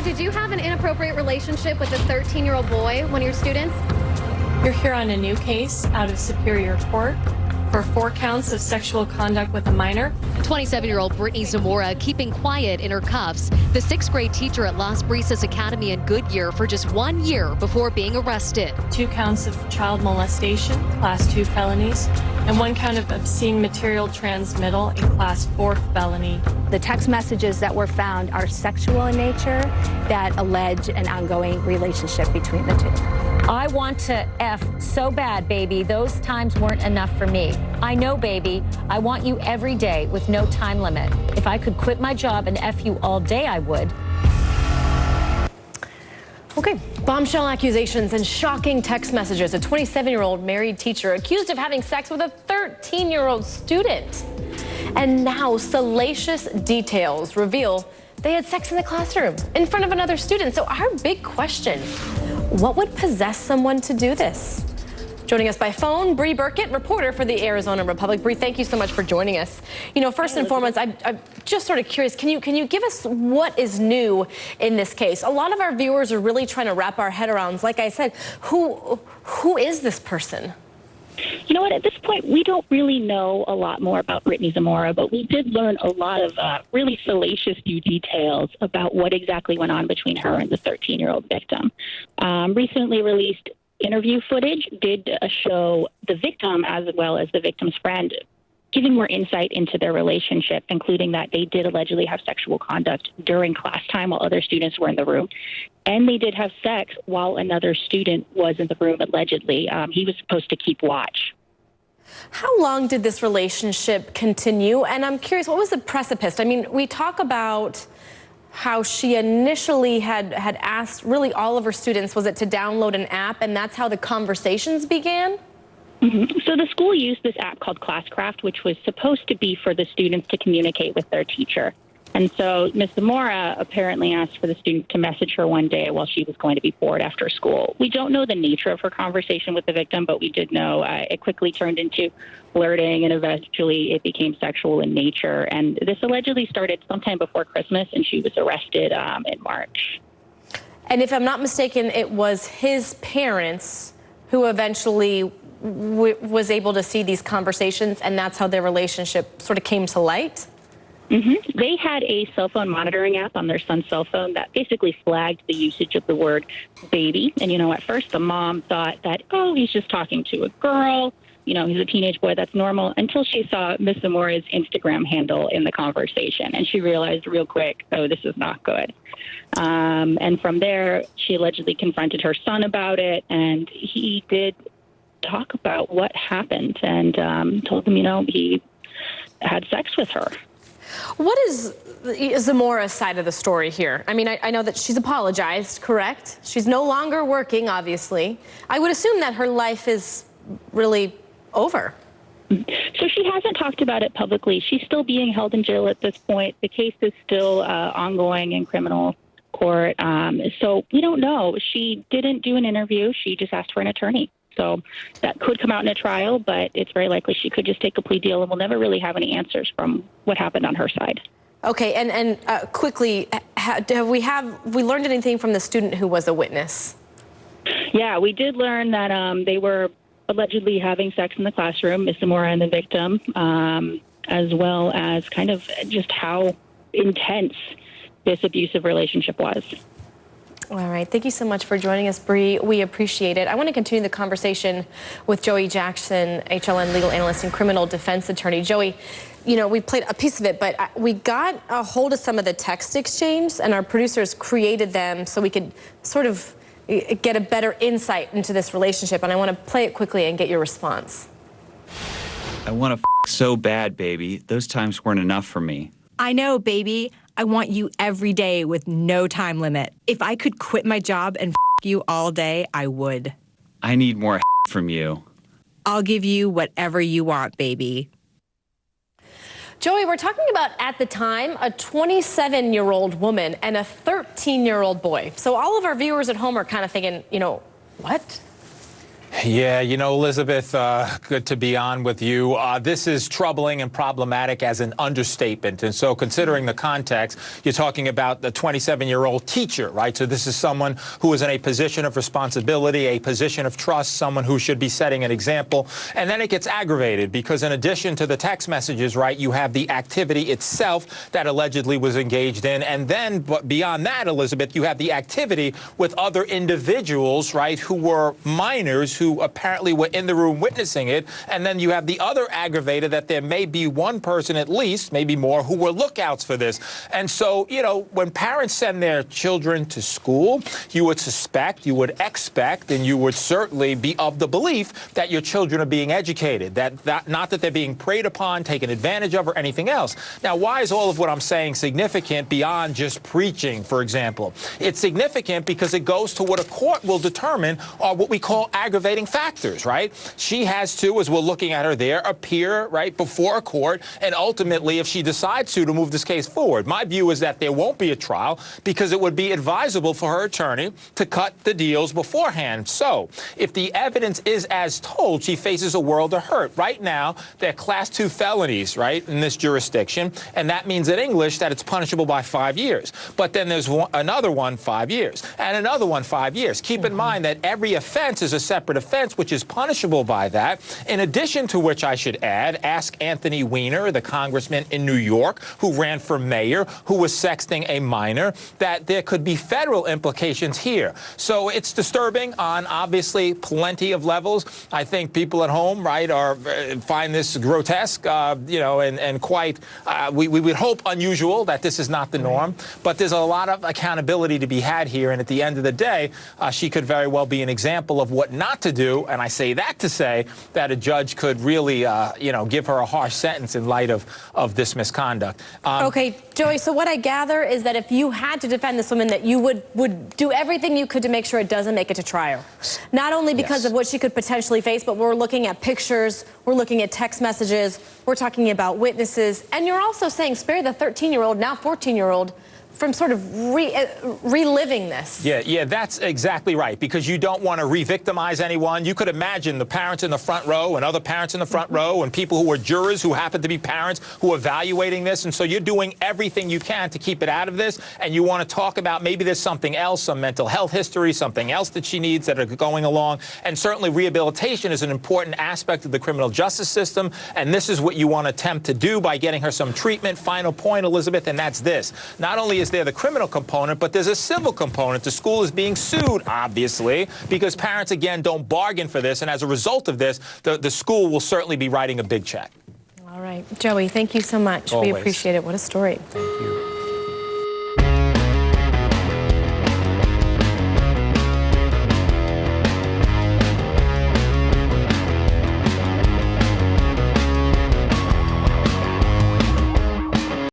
did you have an inappropriate relationship with a 13-year-old boy, one of your students? You're here on a new case out of Superior Court for 4 counts of sexual conduct with a minor. 27-year-old Brittany Zamora keeping quiet in her cuffs. The 6th grade teacher at Las Brisas Academy in Goodyear for just 1 year before being arrested. 2 counts of child molestation, Class 2 felonies, and 1 count of obscene material transmittal, a Class 4 felony. The text messages that were found are sexual in nature that allege an ongoing relationship between the two. I want to F so bad, baby. Those times weren't enough for me. I know, baby. I want you every day with no time limit. If I could quit my job and F you all day, I would. Okay, bombshell accusations and shocking text messages. A 27-year-old married teacher accused of having sex with a 13-year-old student. And now salacious details reveal they had sex in the classroom in front of another student. So our big question, what would possess someone to do this? Joining us by phone, Bree Burkett, reporter for the Arizona Republic. Bree, thank you so much for joining us. You know, first and foremost, I'm just sort of curious, can you give us what is new in this case? A lot of our viewers are really trying to wrap our head around, like I said, who is this person? You know what, at this point, we don't really know a lot more about Brittany Zamora, but we did learn a lot of really salacious new details about what exactly went on between her and the 13-year-old victim. Recently released interview footage did show the victim as well as the victim's friend giving more insight into their relationship, including that they did allegedly have sexual conduct during class time while other students were in the room. And they did have sex while another student was in the room, allegedly. He was supposed to keep watch. How long did this relationship continue? And I'm curious, what was the precipice? I mean, we talk about how she initially had asked really all of her students, was it to download an app, and that's how the conversations began? Mm-hmm. So the school used this app called Classcraft, which was supposed to be for the students to communicate with their teacher. And so Ms. Zamora apparently asked for the student to message her one day while she was going to be bored after school. We don't know the nature of her conversation with the victim, but we did know it quickly turned into flirting, and eventually it became sexual in nature. And this allegedly started sometime before Christmas, and she was arrested in March. And if I'm not mistaken, it was his parents who eventually was able to see these conversations, and that's how their relationship sort of came to light? Mm-hmm. They had a cell phone monitoring app on their son's cell phone that basically flagged the usage of the word baby. And, you know, at first the mom thought that, oh, he's just talking to a girl. You know, he's a teenage boy. That's normal. Until she saw Ms. Zamora's Instagram handle in the conversation. And she realized real quick, oh, this is not good. And from there, she allegedly confronted her son about it. And he did talk about what happened and told him, you know, he had sex with her. What is Zamora's side of the story here? I mean, I know that she's apologized, correct? She's no longer working, obviously. I would assume that her life is really over. So she hasn't talked about it publicly. She's still being held in jail at this point. The case is still ongoing in criminal court. So we don't know. She didn't do an interview. She just asked for an attorney. So that could come out in a trial, but it's very likely she could just take a plea deal, and we'll never really have any answers from what happened on her side. Okay, and quickly, have we learned anything from the student who was a witness? Yeah, we did learn that they were allegedly having sex in the classroom, Ms. Zamora and the victim, as well as kind of just how intense this abusive relationship was. All right. Thank you so much for joining us, Bree. We appreciate it. I want to continue the conversation with Joey Jackson, HLN legal analyst and criminal defense attorney. Joey, you know, we played a piece of it, but we got a hold of some of the text exchange, and our producers created them so we could sort of get a better insight into this relationship. And I want to play it quickly and get your response. I want to so bad, baby. Those times weren't enough for me. I know, baby. I want you every day with no time limit. If I could quit my job and you all day, I would. I need more from you. I'll give you whatever you want, baby. Joey, we're talking about, at the time, a 27-year-old woman and a 13-year-old boy. So all of our viewers at home are kind of thinking, you know, what? Yeah, you know, Elizabeth, good to be on with you. This is troubling and problematic as an understatement. And so considering the context, you're talking about the 27-year-old teacher, right? So this is someone who is in a position of responsibility, a position of trust, someone who should be setting an example. And then it gets aggravated because in addition to the text messages, right, you have the activity itself that allegedly was engaged in. And then but beyond that, Elizabeth, you have the activity with other individuals, right, who were minors who apparently were in the room witnessing it. And then you have the other aggravator that there may be one person at least, maybe more, who were lookouts for this. And so, you know, when parents send their children to school, you would suspect, you would expect, and you would certainly be of the belief that your children are being educated, that not that they're being preyed upon, taken advantage of, or anything else. Now, why is all of what I'm saying significant beyond just preaching, for example? It's significant because it goes to what a court will determine are what we call aggravating factors, right? She has to, as we're looking at her there, appear, right, before a court, and ultimately, if she decides to move this case forward. My view is that there won't be a trial because it would be advisable for her attorney to cut the deals beforehand. So, if the evidence is as told, she faces a world of hurt. Right now, they're Class 2 felonies, right, in this jurisdiction, and that means in English that it's punishable by 5 years. But then there's another one, 5 years, and another one, 5 years. Keep in mind that every offense is a separate offense, which is punishable by that. In addition to which, I should add, ask Anthony Weiner, the congressman in New York who ran for mayor, who was sexting a minor, that there could be federal implications here. So it's disturbing on obviously plenty of levels. I think people at home, right, find this grotesque, you know, and quite, we would hope unusual that this is not the norm. But there's a lot of accountability to be had here. And at the end of the day, she could very well be an example of what not to do. And I say that to say that a judge could really, you know, give her a harsh sentence in light of this misconduct. Okay, Joey, so what I gather is that if you had to defend this woman, that you would do everything you could to make sure it doesn't make it to trial. Not only because of what she could potentially face, but we're looking at pictures, we're looking at text messages, we're talking about witnesses, and you're also saying spare the 13-year-old, now 14-year-old, from sort of reliving this. Yeah, that's exactly right, because you don't want to re-victimize anyone. You could imagine the parents in the front row and other parents in the front row and people who were jurors who happen to be parents who are evaluating this. And so you're doing everything you can to keep it out of this. And you want to talk about maybe there's something else, some mental health history, something else that she needs that are going along. And certainly rehabilitation is an important aspect of the criminal justice system. And this is what you want to attempt to do by getting her some treatment. Final point, Elizabeth, and that's this. Not only is there the criminal component, but there's a civil component. The school is being sued, obviously, because parents, again, don't bargain for this. And as a result of this, the school will certainly be writing a big check. All right. Joey, thank you so much. Always. We appreciate it. What a story. Thank you.